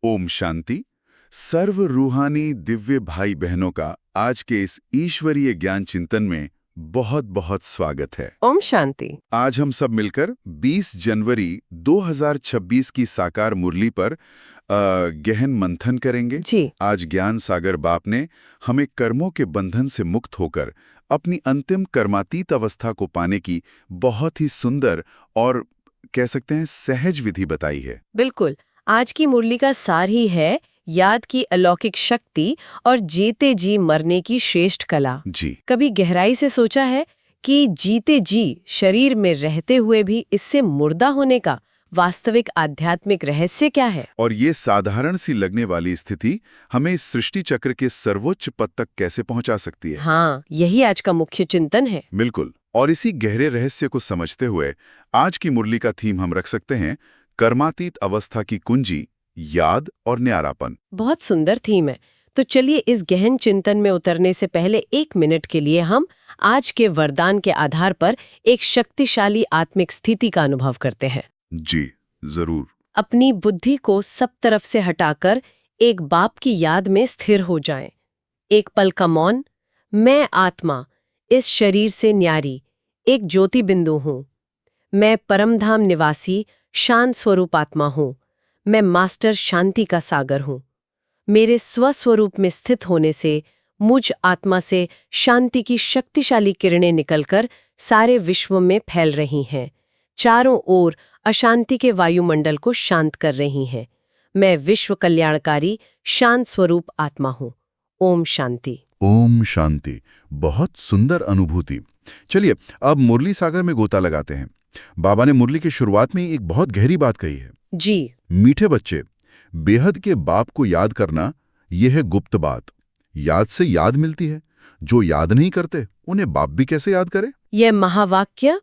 ओम शांति। सर्व रूहानी दिव्य भाई बहनों का आज के इस ईश्वरीय ज्ञान चिंतन में बहुत बहुत स्वागत है। ओम शांति। आज हम सब मिलकर 20 जनवरी 2026 की साकार मुरली पर गहन मंथन करेंगे। जी। आज ज्ञान सागर बाप ने हमें कर्मों के बंधन से मुक्त होकर अपनी अंतिम कर्मातीत अवस्था को पाने की बहुत ही सुंदर और कह सकते हैं सहज विधि बताई है। बिल्कुल। आज की मुरली का सार ही है याद की अलौकिक शक्ति और जीते जी मरने की श्रेष्ठ कला। जी। कभी गहराई से सोचा है कि जीते जी शरीर में रहते हुए भी इससे मुर्दा होने का वास्तविक आध्यात्मिक रहस्य क्या है? और ये साधारण सी लगने वाली स्थिति हमें इस सृष्टि चक्र के सर्वोच्च पद तक कैसे पहुंचा सकती है? हाँ, यही आज का मुख्य चिंतन है। बिल्कुल। और इसी गहरे रहस्य को समझते हुए आज की मुरली का थीम हम रख सकते हैं कर्मातीत अवस्था की कुंजी, याद और न्यारापन। बहुत सुंदर थीम है। तो चलिए इस गहन चिंतन में उतरने से पहले 1 मिनट के लिए हम आज के वरदान के आधार पर एक शक्तिशाली आत्मिक स्थिति का अनुभव करते हैं। जी, जरूर। अपनी बुद्धि को सब तरफ से हटाकर एक बाप की याद में स्थिर हो जाएं। एक पल का मौन। मैं आत्मा, इस शरीर से न्यारी, एक ज्योति बिंदु हूँ। मैं परमधाम निवासी शांत स्वरूप आत्मा हूँ। मैं मास्टर शांति का सागर हूँ। मेरे स्वस्वरूप में स्थित होने से मुझ आत्मा से शांति की शक्तिशाली किरणें निकलकर सारे विश्व में फैल रही हैं, चारों ओर अशांति के वायुमंडल को शांत कर रही हैं। मैं विश्व कल्याणकारी शांत स्वरूप आत्मा हूँ। ओम शांति। ओम शांति। बहुत सुंदर अनुभूति। चलिए अब मुरली सागर में गोता लगाते हैं। बाबा ने मुरली की शुरुआत में एक बहुत गहरी बात कही है। जी। मीठे बच्चे, बेहद के बाप को याद करना, यह है गुप्त बात। याद से याद मिलती है। जो याद नहीं करते उन्हें बाप भी कैसे याद करे? यह महावाक्य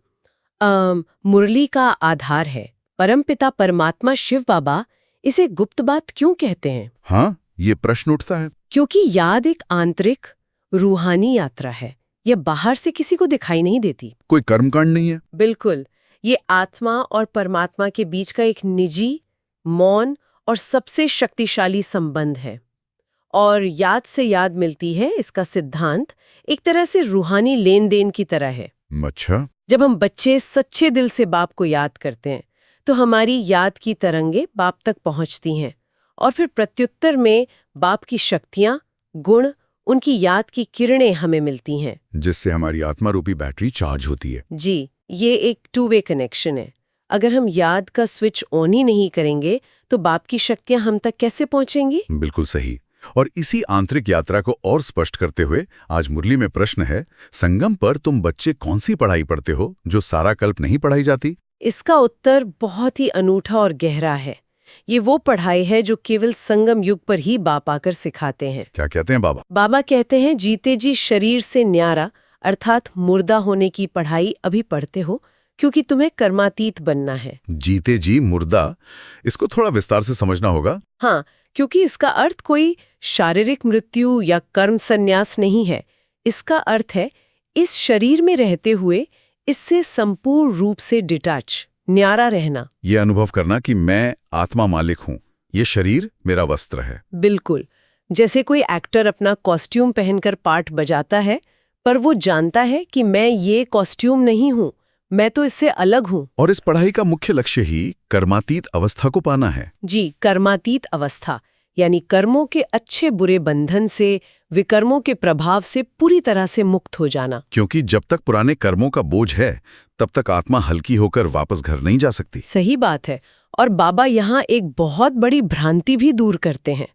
मुरली का आधार है। परमपिता परमात्मा शिव बाबा इसे गुप्त बात क्यों कहते हैं? हाँ, ये प्रश्न उठता है। क्योंकि याद एक आंतरिक रूहानी यात्रा है। यह बाहर से किसी को दिखाई नहीं देती। कोई कर्मकांड नहीं है। बिल्कुल। ये आत्मा और परमात्मा के बीच का एक निजी, मौन और सबसे शक्तिशाली संबंध है। और याद से याद मिलती है, इसका सिद्धांत एक तरह से रूहानी लेन देन की तरह है। अच्छा। जब हम बच्चे सच्चे दिल से बाप को याद करते हैं तो हमारी याद की तरंगे बाप तक पहुंचती हैं और फिर प्रत्युत्तर में बाप की शक्तियां, गुण, उनकी याद की किरणें हमें मिलती हैं, जिससे हमारी आत्मा रूपी बैटरी चार्ज होती है। जी। ये एक 2 वे कनेक्शन है। अगर हम याद का स्विच ऑन ही नहीं करेंगे तो बाप की शक्तियां हम तक कैसे पहुंचेंगी? बिल्कुल सही। और इसी आंतरिक यात्रा को और स्पष्ट करते हुए आज मुरली में प्रश्न है, संगम पर तुम बच्चे कौन सी पढ़ाई पढ़ते हो जो सारा कल्प नहीं पढ़ाई जाती? इसका उत्तर बहुत ही अनूठा और गहरा है। ये वो पढ़ाई है जो केवल संगम युग पर ही बाप आकर सिखाते हैं। क्या कहते हैं बाबा? बाबा कहते हैं, जीते जी शरीर से न्यारा अर्थात मुर्दा होने की पढ़ाई अभी पढ़ते हो क्योंकि तुम्हें कर्मातीत बनना है। जीते जी मुर्दा, इसको थोड़ा विस्तार से समझना होगा। हाँ, क्योंकि इसका अर्थ कोई शारीरिक मृत्यु या कर्म संन्यास नहीं है। इसका अर्थ है इस शरीर में रहते हुए इससे संपूर्ण रूप से डिटैच, न्यारा रहना। ये अनुभव करना कि मैं आत्मा मालिक हूँ, ये शरीर मेरा वस्त्र है। बिल्कुल। जैसे कोई एक्टर अपना कॉस्ट्यूम पहनकर पार्ट बजाता है, पर वो जानता है कि मैं ये कॉस्ट्यूम नहीं हूँ, मैं तो इससे अलग हूँ। और इस पढ़ाई का मुख्य लक्ष्य ही कर्मातीत अवस्था को पाना है। जी, कर्मातीत अवस्था यानी कर्मों के अच्छे बुरे बंधन से, विकर्मों के प्रभाव से पूरी तरह से मुक्त हो जाना। क्योंकि जब तक पुराने कर्मों का बोझ है तब तक आत्मा हल्की होकर वापस घर नहीं जा सकती। सही बात है। और बाबा यहाँ एक बहुत बड़ी भ्रांति भी दूर करते हैं।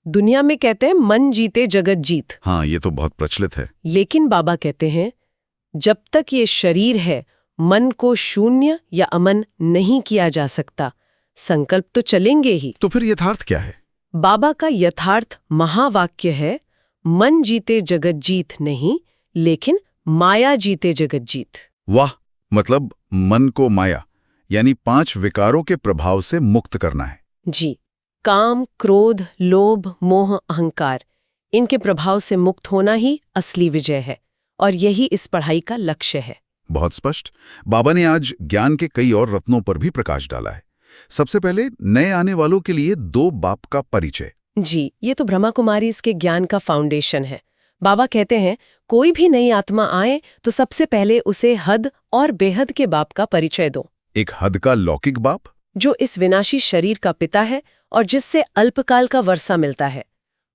दुनिया में कहते हैं मन जीते जगत जीत। हाँ, ये तो बहुत प्रचलित है। लेकिन बाबा कहते हैं जब तक ये शरीर है मन को शून्य या अमन नहीं किया जा सकता। संकल्प तो चलेंगे ही। तो फिर यथार्थ क्या है? बाबा का यथार्थ महावाक्य है, मन जीते जगत जीत नहीं, लेकिन माया जीते जगत जीत। वाह! मतलब मन को माया यानी 5 विकारों के प्रभाव से मुक्त करना है। जी। काम, क्रोध, लोभ, मोह, अहंकार, इनके प्रभाव से मुक्त होना ही असली विजय है और यही इस पढ़ाई का लक्ष्य है। बहुत स्पष्ट। बाबा ने आज ज्ञान के कई और रत्नों पर भी प्रकाश डाला है। सबसे पहले नए आने वालों के लिए दो बाप का परिचय। जी, ये तो ब्रह्मा कुमारी इसके ज्ञान का फाउंडेशन है। बाबा कहते हैं कोई भी नई आत्मा आए तो सबसे पहले उसे हद और बेहद के बाप का परिचय दो। एक हद का लौकिक बाप, जो इस विनाशी शरीर का पिता है और जिससे अल्पकाल का वर्षा मिलता है,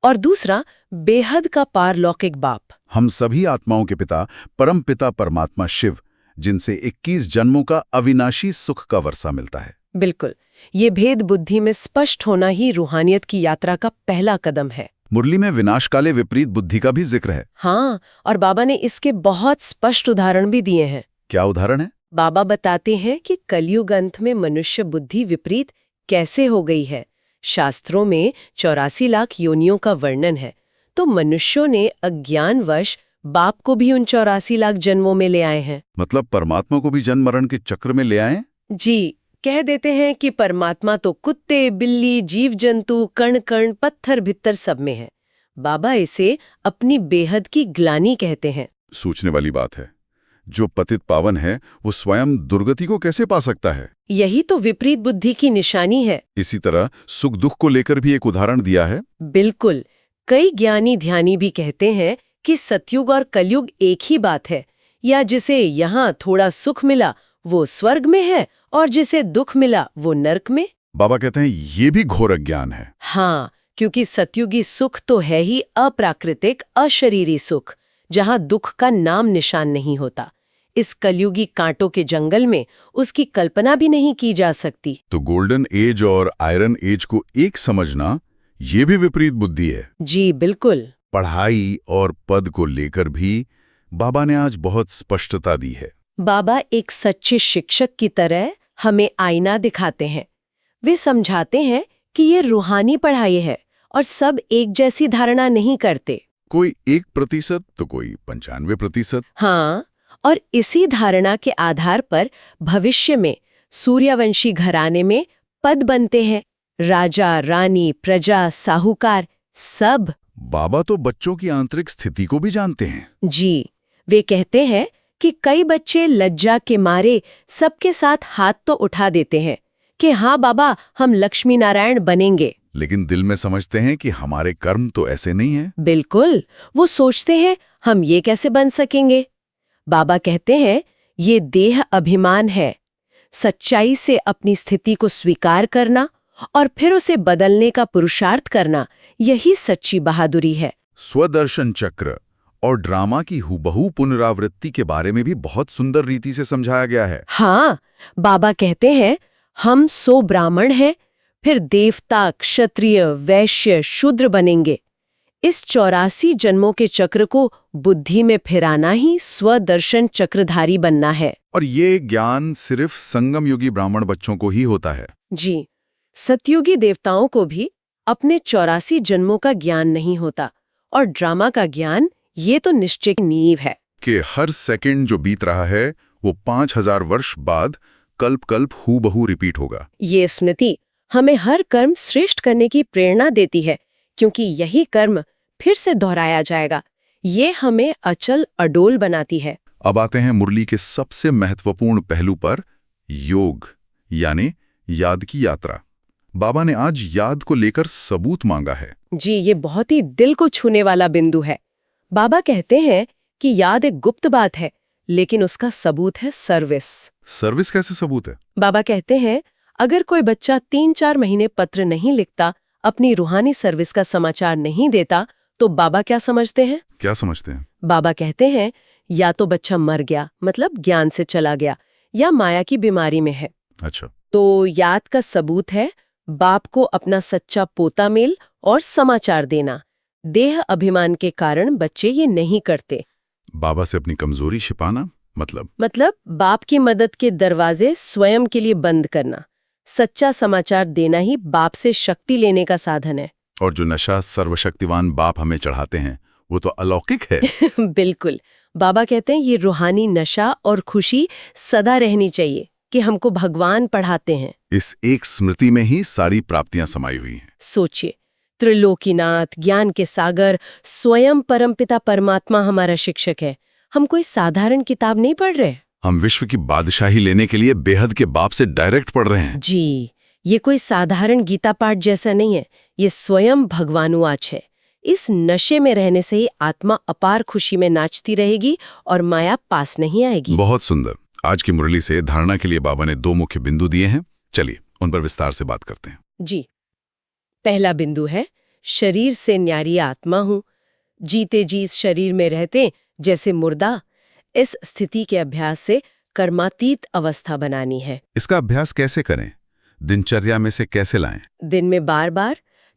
और दूसरा बेहद का पारलौकिक बाप, हम सभी आत्माओं के पिता परम पिता परमात्मा शिव, जिनसे 21 जन्मों का अविनाशी सुख का वर्षा मिलता है। बिल्कुल, ये भेद बुद्धि में स्पष्ट होना ही रूहानियत की यात्रा का पहला कदम है। मुरली में विनाशकाले विपरीत बुद्धि का भी जिक्र है। हाँ, और बाबा ने इसके बहुत स्पष्ट उदाहरण भी दिए हैं। क्या उदाहरण है? बाबा बताते हैं कि कलयुग अंत में मनुष्य बुद्धि विपरीत कैसे हो गई है। शास्त्रों में 84 लाख योनियों का वर्णन है, तो मनुष्यों ने अज्ञानवश बाप को भी उन 84 लाख जन्मों में ले आए हैं। मतलब परमात्मा को भी जन्म मरण के चक्र में ले आए? जी, कह देते हैं कि परमात्मा तो कुत्ते, बिल्ली, जीव जंतु, कण कण, पत्थर भित्तर सब में है। बाबा इसे अपनी बेहद की ग्लानि कहते हैं। सोचने वाली बात है, जो पतित पावन है वो स्वयं दुर्गति को कैसे पा सकता है? यही तो विपरीत बुद्धि की निशानी है। इसी तरह सुख दुख को लेकर भी एक उदाहरण दिया है। बिल्कुल, कई ज्ञानी ध्यानी भी कहते हैं कि सतयुग और कलयुग एक ही बात है, या जिसे यहाँ थोड़ा सुख मिला वो स्वर्ग में है और जिसे दुख मिला वो नरक में। बाबा कहते हैं ये भी घोर अज्ञान है। हाँ, क्योंकि सतयुगी सुख तो है ही अप्राकृतिक अशरीरी सुख, जहाँ दुख का नाम निशान नहीं होता। इस कलयुगी कांटों के जंगल में उसकी कल्पना भी नहीं की जा सकती। तो गोल्डन एज और आयरन एज को एक समझना ये भी विपरीत बुद्धि है। जी बिल्कुल। पढ़ाई और पद को लेकर भी बाबा ने आज बहुत स्पष्टता दी है। बाबा एक सच्चे शिक्षक की तरह हमें आईना दिखाते हैं। वे समझाते हैं कि ये रूहानी पढ़ाई है और सब एक जैसी धारणा नहीं करते। कोई 1% तो कोई 95%। हाँ, और इसी धारणा के आधार पर भविष्य में सूर्यवंशी घराने में पद बनते हैं। राजा, रानी, प्रजा, साहूकार, सब। बाबा तो बच्चों की आंतरिक स्थिति को भी जानते हैं। जी, वे कहते हैं कि कई बच्चे लज्जा के मारे सबके साथ हाथ तो उठा देते हैं कि हाँ बाबा, हम लक्ष्मी नारायण बनेंगे, लेकिन दिल में समझते हैं कि हमारे कर्म तो ऐसे नहीं हैं। बिल्कुल, वो सोचते हैं हम ये कैसे बन सकेंगे। बाबा कहते हैं ये देह अभिमान है। सच्चाई से अपनी स्थिति को स्वीकार करना और फिर उसे बदलने का पुरुषार्थ करना, यही सच्ची बहादुरी है। स्वदर्शन चक्र और ड्रामा की हुबहू पुनरावृत्ति के बारे में भी बहुत सुंदर रीति से समझाया गया है। हाँ, बाबा कहते हैं हम 100 ब्राह्मण हैं, फिर देवता, क्षत्रिय, वैश्य, शूद्र बनेंगे। इस 84 जन्मों के चक्र को बुद्धि में फिराना ही स्वदर्शन चक्रधारी बनना है। और ये ज्ञान सिर्फ संगम युगी ब्राह्मण बच्चों को ही होता है। जी, सतयुगी देवताओं को भी अपने 84 जन्मों का ज्ञान नहीं होता, और ड्रामा का ज्ञान ये तो निश्चय नींव है कि हर सेकंड जो बीत रहा है वो 5000 वर्ष बाद कल्प कल्प हूबहू रिपीट होगा। ये स्मृति हमें हर कर्म श्रेष्ठ करने की प्रेरणा देती है, क्योंकि यही कर्म फिर से दोहराया जाएगा। ये हमें अचल अडोल बनाती है। अब आते हैं मुरली के सबसे महत्वपूर्ण पहलू पर, योग यानी याद की यात्रा। बाबा ने आज याद को लेकर सबूत मांगा है। जी, ये बहुत ही दिल को छूने वाला बिंदु है। बाबा कहते हैं कि याद एक गुप्त बात है, लेकिन उसका सबूत है सर्विस। सर्विस कैसे सबूत है? बाबा कहते हैं अगर कोई बच्चा 3-4 महीने पत्र नहीं लिखता, अपनी रूहानी सर्विस का समाचार नहीं देता, तो बाबा क्या समझते हैं? क्या समझते हैं? बाबा कहते हैं या तो बच्चा मर गया, मतलब ज्ञान से चला गया, या माया की बीमारी में है। अच्छा, तो याद का सबूत है बाप को अपना सच्चा पोता मेल और समाचार देना। देह अभिमान के कारण बच्चे ये नहीं करते। बाबा से अपनी कमजोरी छिपाना, मतलब बाप की मदद के दरवाजे स्वयं के लिए बंद करना। सच्चा समाचार देना ही बाप से शक्ति लेने का साधन है। और जो नशा सर्वशक्तिवान बाप हमें चढ़ाते हैं वो तो अलौकिक है। बिल्कुल, बाबा कहते हैं ये रूहानी नशा और खुशी सदा रहनी चाहिए कि हमको भगवान पढ़ाते हैं। इस एक स्मृति में ही सारी प्राप्तियां समाई हुई हैं। सोचिए, त्रिलोकीनाथ, ज्ञान के सागर, स्वयं परमपिता परमात्मा हमारा शिक्षक है। हम कोई साधारण किताब नहीं पढ़ रहे। हम विश्व की बादशाही लेने के लिए बेहद के बाप से डायरेक्ट पढ़ रहे हैं। जी, ये कोई साधारण गीता पाठ जैसा नहीं है, ये स्वयं भगवानुवाच है। इस नशे में रहने से ही आत्मा अपार खुशी में नाचती रहेगी और माया पास नहीं आएगी। बहुत सुंदर। आज की मुरली से धारणा के लिए बाबा ने 2 मुख्य बिंदु दिए हैं। चलिए उन पर विस्तार से बात करते हैं। जी, पहला बिंदु है शरीर से न्यारी आत्मा हूं, जीते जी इस शरीर में रहते जैसे मुर्दा। इस स्थिति के अभ्यास से कर्मातीत अवस्था बनानी है। इसका अभ्यास कैसे करें? दिनचर्या में से कैसे लाएं? दिन में बार बार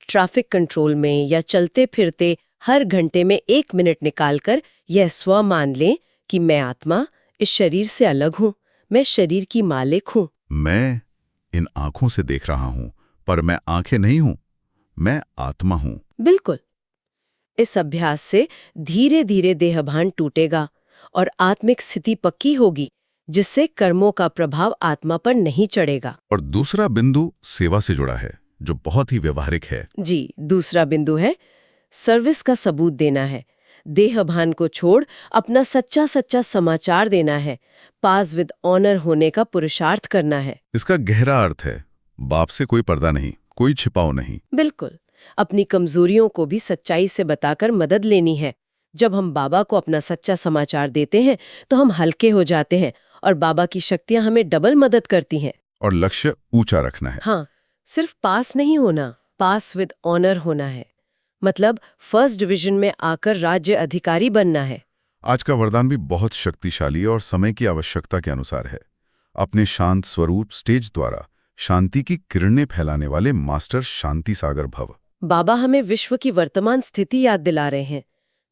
ट्रैफिक कंट्रोल में या चलते फिरते हर घंटे में 1 मिनट निकालकर यह स्व मान लें कि मैं आत्मा इस शरीर से अलग हूं, मैं शरीर की मालिक हूं। मैं इन आंखों से देख रहा हूं, पर मैं आंखें नहीं हूं, मैं आत्मा हूं। बिल्कुल। इस अभ्यास से धीरे धीरे देहभान टूटेगा और आत्मिक स्थिति पक्की होगी, जिससे कर्मों का प्रभाव आत्मा पर नहीं चढ़ेगा। और दूसरा बिंदु सेवा से जुड़ा है, जो बहुत ही व्यवहारिक है। जी, दूसरा बिंदु है सर्विस का सबूत देना है। देहभान को छोड़ अपना सच्चा सच्चा समाचार देना है, पास विद ऑनर होने का पुरुषार्थ करना है। इसका गहरा अर्थ है, बाप से कोई पर्दा नहीं, कोई छिपाव नहीं। बिल्कुल। अपनी कमजोरियों को भी सच्चाई से बताकर मदद लेनी है। जब हम बाबा को अपना सच्चा समाचार देते हैं तो हम हल्के हो जाते हैं और बाबा की शक्तियां हमें डबल मदद करती हैं। और लक्ष्य ऊंचा रखना है। हाँ, सिर्फ पास नहीं होना, पास विद ऑनर होना है। मतलब फर्स्ट डिवीजन में आकर राज्य अधिकारी बनना है। आज का वरदान भी बहुत शक्तिशाली और समय की आवश्यकता के अनुसार है। अपने शांत स्वरूप स्टेज द्वारा शांति की किरणें फैलाने वाले मास्टर शांति सागर भव। बाबा हमें विश्व की वर्तमान स्थिति याद दिला रहे हैं।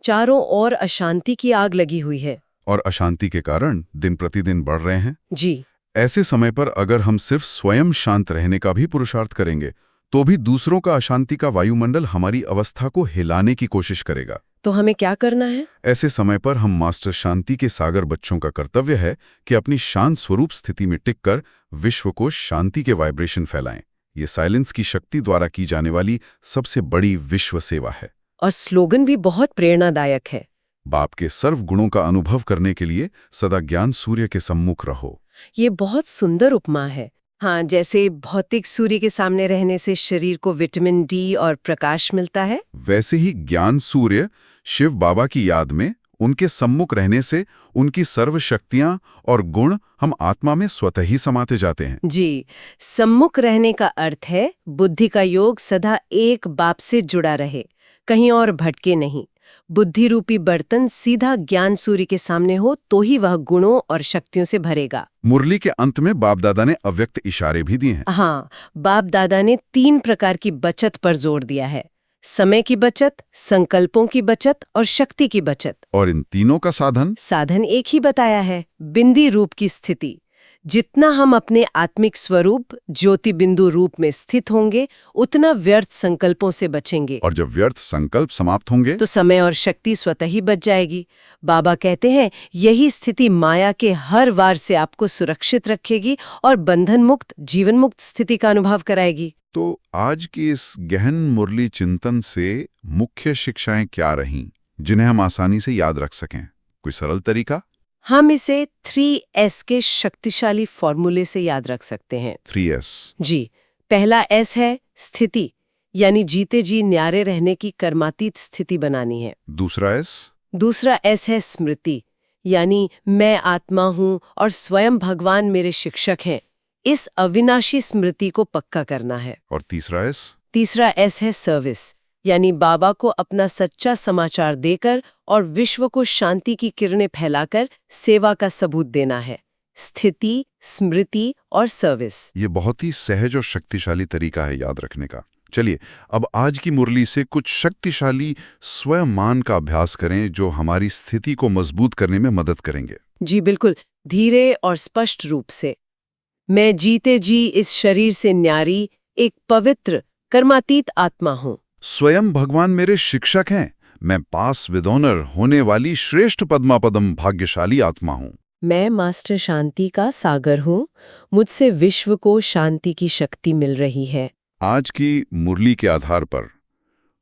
चारों ओर अशांति की आग लगी हुई है और अशांति के कारण दिन प्रतिदिन बढ़ रहे हैं। जी। ऐसे समय पर अगर हम सिर्फ स्वयं शांत रहने का भी पुरुषार्थ करेंगे तो भी दूसरों का अशांति का वायुमंडल हमारी अवस्था को हिलाने की कोशिश करेगा। तो हमें क्या करना है? ऐसे समय पर हम मास्टर शांति के सागर बच्चों का कर्तव्य है कि अपनी शांत स्वरूप स्थिति में टिककर विश्व को शांति के वाइब्रेशन फैलाएं। ये साइलेंस की शक्ति द्वारा की जाने वाली सबसे बड़ी विश्व सेवा है। और स्लोगन भी बहुत प्रेरणादायक है। बाप के सर्व गुणों का अनुभव करने के लिए सदा ज्ञान सूर्य के सम्मुख रहो। ये बहुत सुंदर उपमा है। हाँ, जैसे भौतिक सूर्य के सामने रहने से शरीर को विटामिन डी और प्रकाश मिलता है, वैसे ही ज्ञान सूर्य शिव बाबा की याद में उनके सम्मुख रहने से उनकी सर्व शक्तियां और गुण हम आत्मा में स्वतः ही समाते जाते हैं। जी। सम्मुख रहने का अर्थ है बुद्धि का योग सदा एक बाप से जुड़ा रहे, कहीं और भटके नहीं। बुद्धि रूपी बर्तन सीधा ज्ञान सूर्य के सामने हो तो ही वह गुणों और शक्तियों से भरेगा। मुरली के अंत में बाप दादा ने अव्यक्त इशारे भी दिए हैं। हाँ, बाप दादा ने 3 प्रकार की बचत पर जोर दिया है। समय की बचत, संकल्पों की बचत और शक्ति की बचत। और इन तीनों का साधन एक ही बताया है, बिंदी रूप की स्थिति। जितना हम अपने आत्मिक स्वरूप ज्योति बिंदु रूप में स्थित होंगे, उतना व्यर्थ संकल्पों से बचेंगे। और जब व्यर्थ संकल्प समाप्त होंगे तो समय और शक्ति स्वतः ही बच जाएगी। बाबा कहते हैं यही स्थिति माया के हर वार से आपको सुरक्षित रखेगी और बंधन मुक्त, जीवन मुक्त स्थिति का अनुभव कराएगी। तो आज की इस गहन मुरली चिंतन से मुख्य शिक्षाएं क्या रहीं, जिन्हें हम आसानी से याद रख सकें? कोई सरल तरीका? हम इसे 3S के शक्तिशाली फॉर्मूले से याद रख सकते हैं। 3S। जी। पहला S है स्थिति, यानी जीते जी न्यारे रहने की कर्मातीत स्थिति बनानी है। दूसरा S है स्मृति, यानी मैं आत्मा हूँ और स्वयं भगवान मेरे शिक्षक हैं। इस अविनाशी स्मृति को पक्का करना है। और तीसरा S है सर्विस, यानी बाबा को अपना सच्चा समाचार देकर और विश्व को शांति की किरणें फैलाकर सेवा का सबूत देना है। स्थिति, स्मृति और सर्विस। ये बहुत ही सहज और शक्तिशाली तरीका है याद रखने का। चलिए अब आज की मुरली से कुछ शक्तिशाली स्वयं मान का अभ्यास करें जो हमारी स्थिति को मजबूत करने में मदद करेंगे। जी बिल्कुल, धीरे और स्पष्ट रूप से। मैं जीते जी इस शरीर से न्यारी एक पवित्र कर्मातीत आत्मा हूँ। स्वयं भगवान मेरे शिक्षक हैं। मैं पास विद ऑनर होने वाली श्रेष्ठ पद्मापदम भाग्यशाली आत्मा हूँ। मैं मास्टर शांति का सागर हूँ। मुझसे विश्व को शांति की शक्ति मिल रही है। आज की मुरली के आधार पर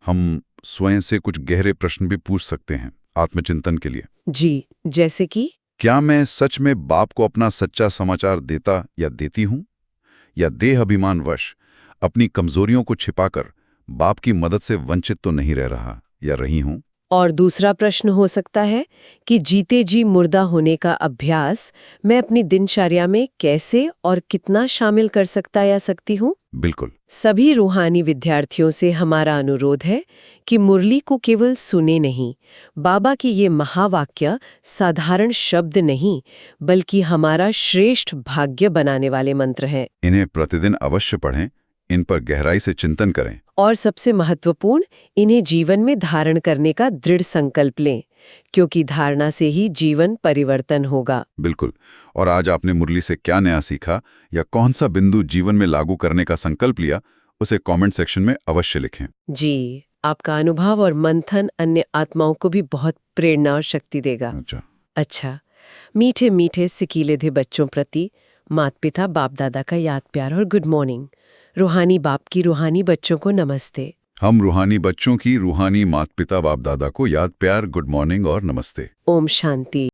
हम स्वयं से कुछ गहरे प्रश्न भी पूछ सकते हैं आत्मचिंतन के लिए। जी, जैसे कि क्या मैं सच में बाप को अपना सच्चा समाचार देता या देती हूँ, या देह अभिमानवश अपनी कमजोरियों को छिपाकर बाप की मदद से वंचित तो नहीं रह रहा या रही हूं? और दूसरा प्रश्न हो सकता है कि जीते जी मुर्दा होने का अभ्यास मैं अपनी दिनचर्या में कैसे और कितना शामिल कर सकता या सकती हूँ? बिल्कुल। सभी रूहानी विद्यार्थियों से हमारा अनुरोध है कि मुरली को केवल सुने नहीं, बाबा की ये महावाक्य साधारण शब्द नहीं, बल्कि हमारा श्रेष्ठ भाग्य बनाने वाले मंत्र हैं। इन्हें प्रतिदिन अवश्य पढ़ें, इन पर गहराई से चिंतन करें। और सबसे महत्वपूर्ण, इन्हें जीवन में धारण करने का दृढ़ संकल्प लें, क्योंकि धारणा से ही जीवन परिवर्तन होगा। बिल्कुल। और आज आपने मुरली से क्या नया सीखा या कौन सा बिंदु जीवन में लागू करने का संकल्प लिया, उसे कमेंट सेक्शन में अवश्य लिखें। जी, आपका अनुभव और मंथन अन्य आत्माओं को भी बहुत प्रेरणा और शक्ति देगा। अच्छा, मीठे मीठे सिकीलेधे बच्चों प्रति माता पिता बाप दादा का याद प्यार और गुड मॉर्निंग। रूहानी बाप की रूहानी बच्चों को नमस्ते। हम रूहानी बच्चों की रूहानी माता पिता बाप दादा को याद प्यार, गुड मॉर्निंग और नमस्ते। ओम शांति।